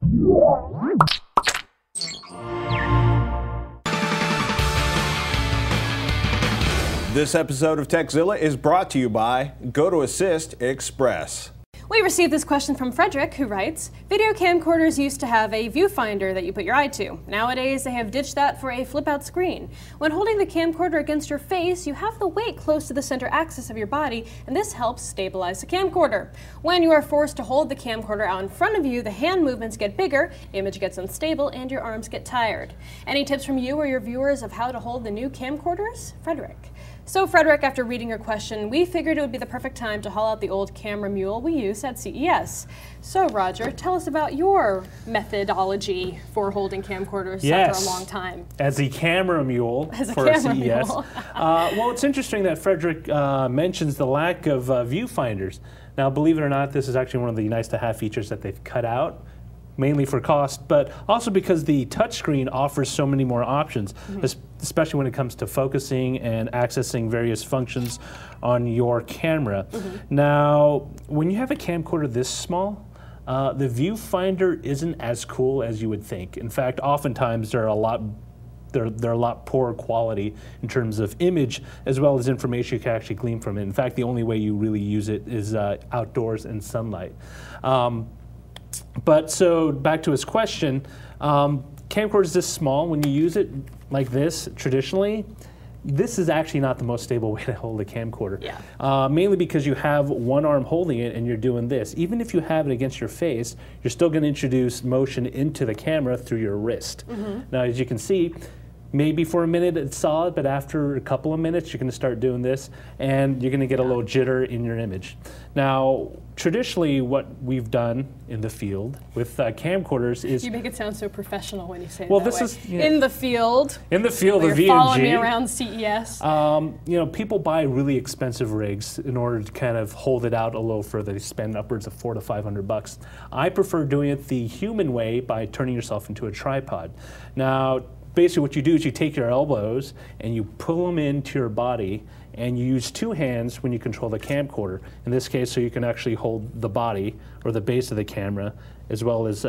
This episode of Tekzilla is brought to you by GoToAssist Express. We received this question from Frederick, who writes, video camcorders used to have a viewfinder that you put your eye to. Nowadays, they have ditched that for a flip-out screen. When holding the camcorder against your face, you have the weight close to the center axis of your body, and this helps stabilize the camcorder. When you are forced to hold the camcorder out in front of you, the hand movements get bigger, the image gets unstable, and your arms get tired. Any tips from you or your viewers of how to hold the new camcorders? Frederick. So Frederick, after reading your question, we figured it would be the perfect time to haul out the old camera mule we used at CES. So Roger, tell us about your methodology for holding camcorders after a long time. As a camera mule for CES. Well, it's interesting that Frederick mentions the lack of viewfinders. Now, believe it or not, this is actually one of the nice-to-have features that they've cut out, mainly for cost, but also because the touchscreen offers so many more options, especially when it comes to focusing and accessing various functions on your camera. Now, when you have a camcorder this small, the viewfinder isn't as cool as you would think. In fact, oftentimes they're a lot poorer quality in terms of image as well as information you can actually glean from it. In fact, the only way you really use it is outdoors in sunlight. But so back to his question, camcorder is this small. When you use it like this traditionally, this is actually not the most stable way to hold a camcorder. Mainly because you have one arm holding it and you're doing this. Even if you have it against your face, you're still going to introduce motion into the camera through your wrist. Now, as you can see, maybe for a minute it's solid, but after a couple of minutes you're going to start doing this and you're going to get a little jitter in your image. Now, traditionally what we've done in the field with camcorders is... You make it sound so professional when you say it that way. Is, you know, in the field. In the field of VNG. You're following me around CES. You know, people buy really expensive rigs in order to kind of hold it out a little further. They spend upwards of $400 to $500. I prefer doing it the human way by turning yourself into a tripod. Now, basically what you do is you take your elbows and you pull them into your body and you use two hands when you control the camcorder. In this case, so you can actually hold the body or the base of the camera as well as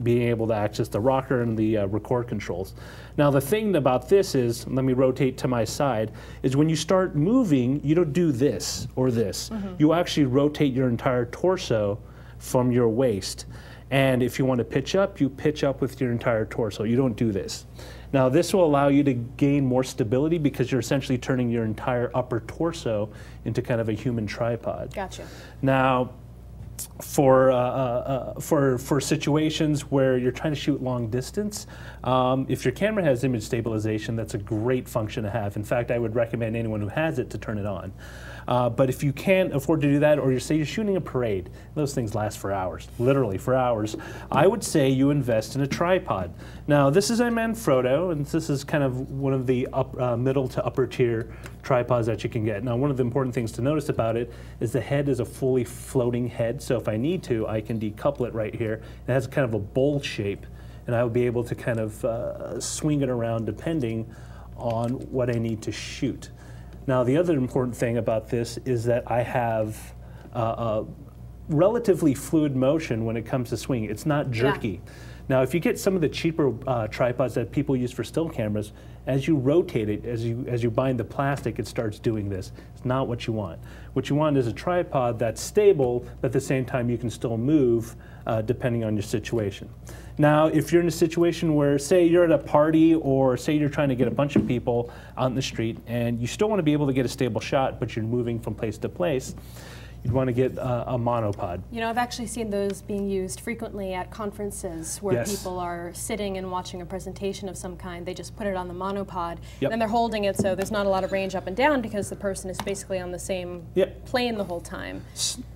being able to access the rocker and the record controls. Now the thing about this is, let me rotate to my side, is when you start moving, you don't do this or this. You actually rotate your entire torso from your waist. And if you want to pitch up, you pitch up with your entire torso. You don't do this. Now this will allow you to gain more stability because you're essentially turning your entire upper torso into kind of a human tripod. Gotcha. Now, for situations where you're trying to shoot long distance, if your camera has image stabilization, that's a great function to have. In fact, I would recommend anyone who has it to turn it on. But if you can't afford to do that, or say you're shooting a parade, those things last for hours, literally for hours, I would say you invest in a tripod. Now, this is a Manfrotto, and this is kind of one of the middle to upper tier tripods that you can get. Now, one of the important things to notice about it is the head is a fully floating head, so if I need to, I can decouple it right here. It has kind of a bowl shape, and I will be able to kind of swing it around depending on what I need to shoot. Now, the other important thing about this is that I have relatively fluid motion when it comes to swinging. It's not jerky. Now, if you get some of the cheaper tripods that people use for still cameras, as you rotate it, as you bind the plastic, it starts doing this. It's not what you want. What you want is a tripod that's stable, but at the same time you can still move depending on your situation. Now, if you're in a situation where, say, you're at a party or say you're trying to get a bunch of people out in the street and you still want to be able to get a stable shot, but you're moving from place to place, you'd want to get a monopod. You know, I've actually seen those being used frequently at conferences where people are sitting and watching a presentation of some kind. They just put it on the monopod, and they're holding it so there's not a lot of range up and down because the person is basically on the same plane the whole time.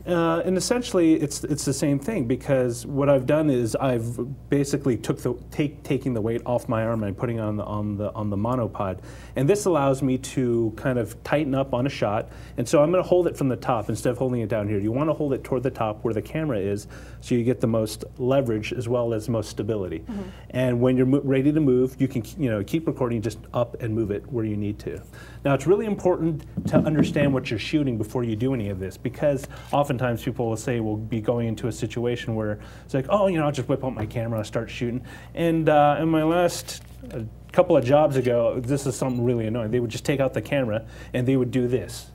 And essentially, it's the same thing, because what I've done is I've basically taking the weight off my arm and putting it on the monopod, and this allows me to kind of tighten up on a shot. And so I'm going to hold it from the top instead of holding it down here. You want to hold it toward the top where the camera is, so you get the most leverage as well as most stability. And when you're ready to move, you can keep recording, just up and move it where you need to. Now, it's really important to understand what you're shooting before you do any of this, because oftentimes oftentimes people will say we'll be going into a situation where it's like, oh, I'll just whip out my camera and start shooting. And in my last couple of jobs ago, this is something really annoying. They would just take out the camera and they would do this.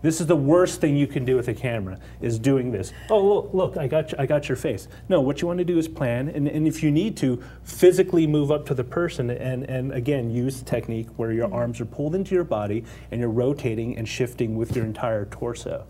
This is the worst thing you can do with a camera, is doing this. Oh, look, I got your face. No, what you want to do is plan, and if you need to, physically move up to the person and again, use the technique where your arms are pulled into your body and you're rotating and shifting with your entire torso.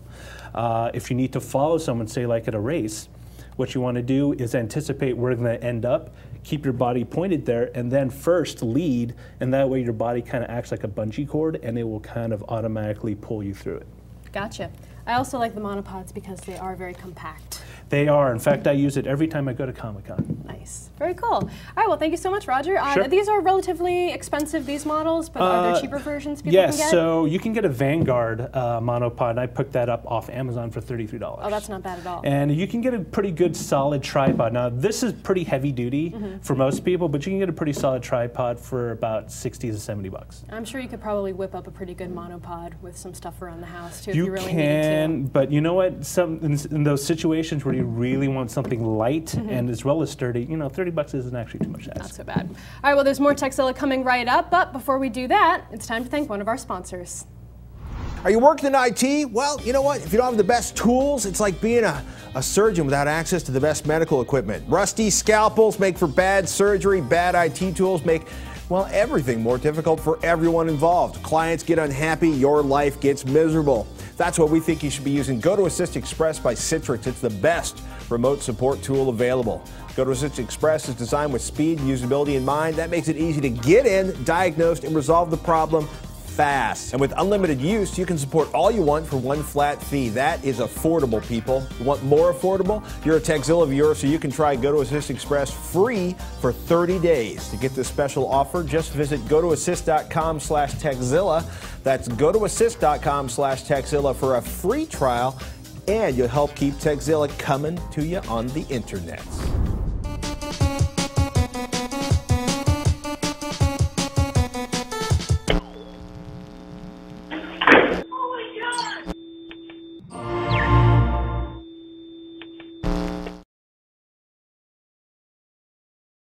If you need to follow someone, say like at a race, what you want to do is anticipate where they're going to end up, keep your body pointed there, and then first lead, and that way your body kind of acts like a bungee cord and it will kind of automatically pull you through it. Gotcha. I also like the monopods because they are very compact. They are. In fact, I use it every time I go to Comic-Con. Nice. Very cool. All right, well, thank you so much, Roger. Sure. These are relatively expensive, these models, but are there cheaper versions people yes, can get? so you can get a Vanguard monopod, and I picked that up off Amazon for $33. Oh, that's not bad at all. And you can get a pretty good solid tripod. Now, this is pretty heavy duty for most people, but you can get a pretty solid tripod for about 60 to 70 bucks. I'm sure you could probably whip up a pretty good monopod with some stuff around the house, too, if You you really can, needed to. but you know what? In those situations where you really want something light and as well as sturdy, 30 bucks isn't actually too much to ask. Not so bad. All right, well, there's more Tekzilla coming right up, but before we do that, it's time to thank one of our sponsors. Are you working in IT? Well, you know what? If you don't have the best tools, it's like being a surgeon without access to the best medical equipment. Rusty scalpels make for bad surgery. Bad IT tools make, well, everything more difficult for everyone involved. Clients get unhappy. Your life gets miserable. That's why we think you should be using GoToAssist Express by Citrix. It's the best remote support tool available. GoToAssist Express is designed with speed and usability in mind. That makes it easy to get in, diagnose, and resolve the problem fast. And with unlimited use, you can support all you want for one flat fee. That is affordable, people. You want more affordable? You're a Tekzilla viewer, so you can try GoToAssist Express free for 30 days. To get this special offer, just visit gotoassist.com/Tekzilla. That's gotoassist.com/Tekzilla for a free trial, and you'll help keep Tekzilla coming to you on the internet.